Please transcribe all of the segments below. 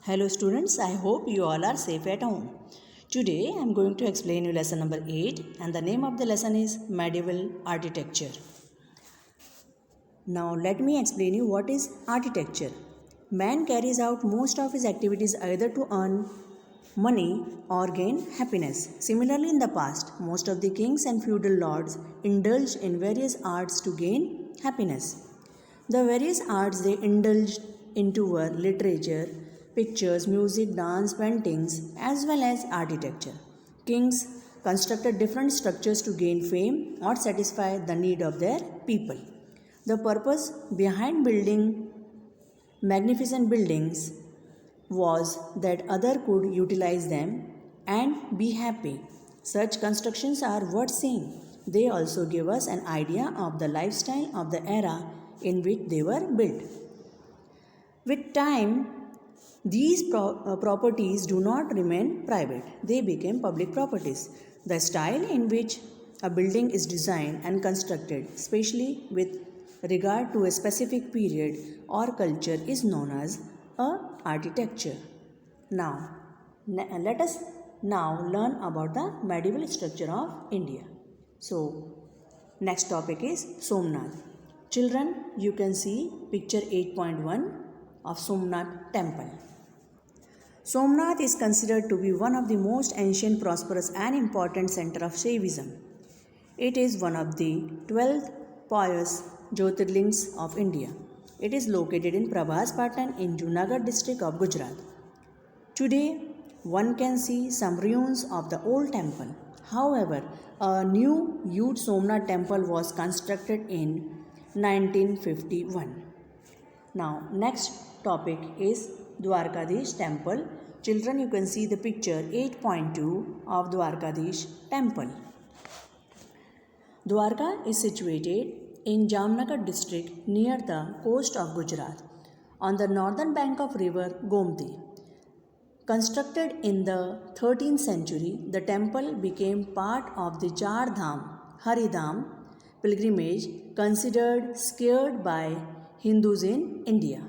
Hello students, I hope you all are safe at home. Today I am going to explain you lesson number 8 and the name of the lesson is Medieval Architecture. Now let me explain you what is architecture. Man carries out most of his activities either to earn money or gain happiness. Similarly, in the past, most of the kings and feudal lords indulged in various arts to gain happiness. The various arts they indulged into were literature, pictures, music, dance, paintings, as well as architecture. Kings constructed different structures to gain fame or satisfy the need of their people. The purpose behind building magnificent buildings was that other could utilize them and be happy. Such constructions are worth seeing. They also give us an idea of the lifestyle of the era in which they were built. With time, these properties do not remain private, they became public properties. The style in which a building is designed and constructed, especially with regard to a specific period or culture, is known as architecture. Now, let us now learn about the medieval structure of India. So, next topic is Somnath. Children, you can see picture 8.1 of Somnath temple. Somnath is considered to be one of the most ancient, prosperous and important center of Shaivism. It is one of the 12 pious Jyotirlings of India. It is located in Prabhas Patan in Junagadh district of Gujarat. Today, one can see some ruins of the old temple. However, a new huge Somnath temple was constructed in 1951. Now, next topic is Dwarkadish temple. Children, you can see the picture 8.2 of Dwarkadish temple. Dwarka is situated in Jamnagar district near the coast of Gujarat on the northern bank of river Gomti. Constructed in the 13th century, the temple became part of the Char Dham, Haridham pilgrimage considered sacred by Hindus in India.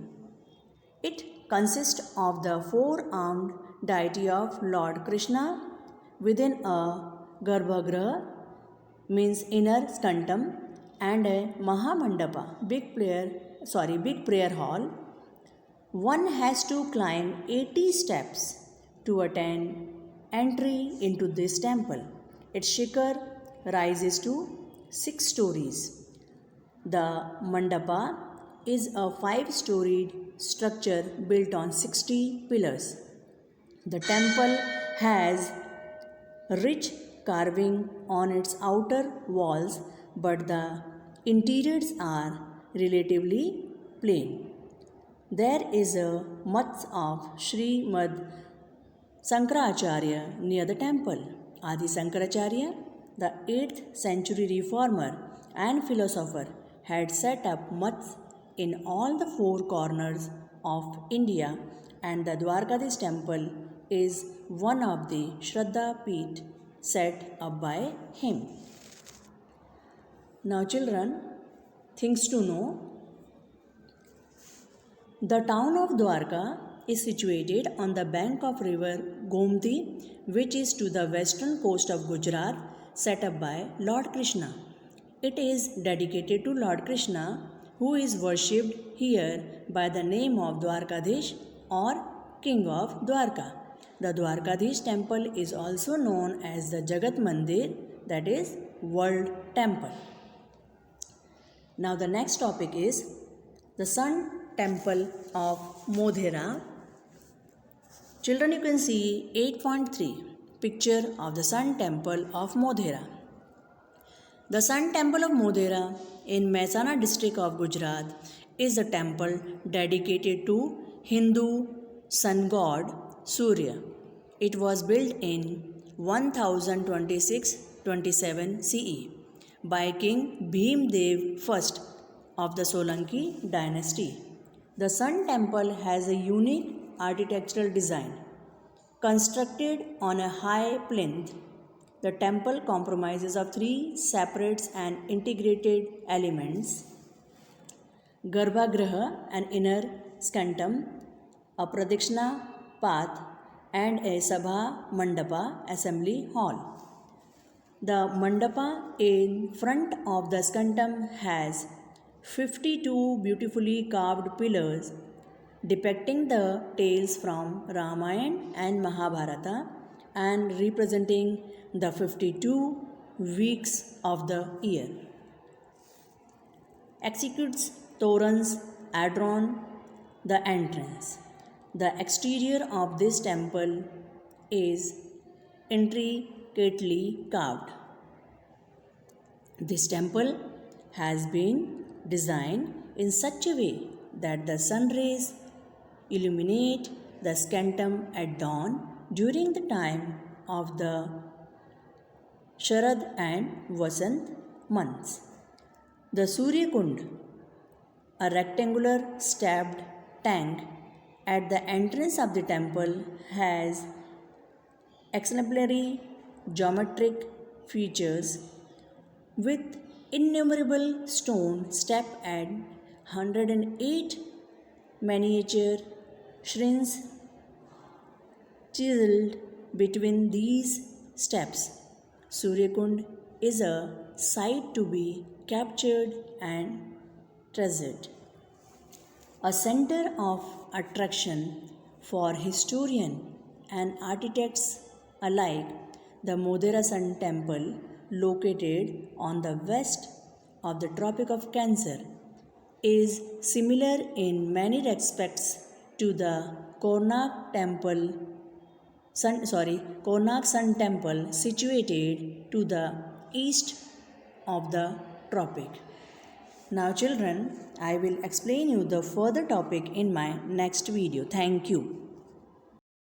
It consists of the four-armed deity of Lord Krishna within a Garbhagriha, means inner skantam, and a Mahamandapa, big prayer hall. One has to climb 80 steps to attain entry into this temple. Its shikhar rises to 6 stories. The mandapa is a 5-storied structure built on 60 pillars. The temple has rich carving on its outer walls, but the interiors are relatively plain. There is a mutt of Srimad Sankaracharya near the temple. Adi Sankaracharya, the 8th century reformer and philosopher, had set up mutts in all the 4 corners of India, and the Dwarkadish temple is one of the Shraddha Peeth set up by him. Now children, things to know. The town of Dwarka is situated on the bank of river Gomti, which is to the western coast of Gujarat, set up by Lord Krishna. It is dedicated to Lord Krishna, who is worshipped here by the name of Dwarkadish or King of Dwarka. The Dwarkadish temple is also known as the Jagat Mandir, that is World Temple. Now the next topic is the Sun Temple of Modhera. Children, you can see 8.3 picture of the Sun Temple of Modhera. The Sun Temple of Modhera in Mehsana district of Gujarat is a temple dedicated to Hindu sun god Surya. It was built in 1026-27 CE by King Bhimdev I of the Solanki dynasty. The Sun Temple has a unique architectural design. Constructed on a high plinth, the temple comprises of 3 separate and integrated elements: Garbhagriha, an inner scantum, a pradikshina path and a Sabha Mandapa assembly hall. The mandapa in front of the skantam has 52 beautifully carved pillars depicting the tales from Ramayana and Mahabharata and representing the 52 weeks of the year. Executes torans adorn the entrance. The exterior of this temple is intricately carved. This temple has been designed in such a way that the sun rays illuminate the skantam at dawn during the time of the Sharad and Vasant months. The Surya Kund, a rectangular stepped tank at the entrance of the temple, has exemplary geometric features with innumerable stone step and 108 miniature shrines chiseled between these steps. Suryakund is a sight to be captured and treasured. A center of attraction for historians and architects alike, the Modhera Sun Temple, located on the west of the Tropic of Cancer, is similar in many respects to the Konark Sun Temple situated to the east of the tropic. Now children, I will explain you the further topic in my next video. Thank you.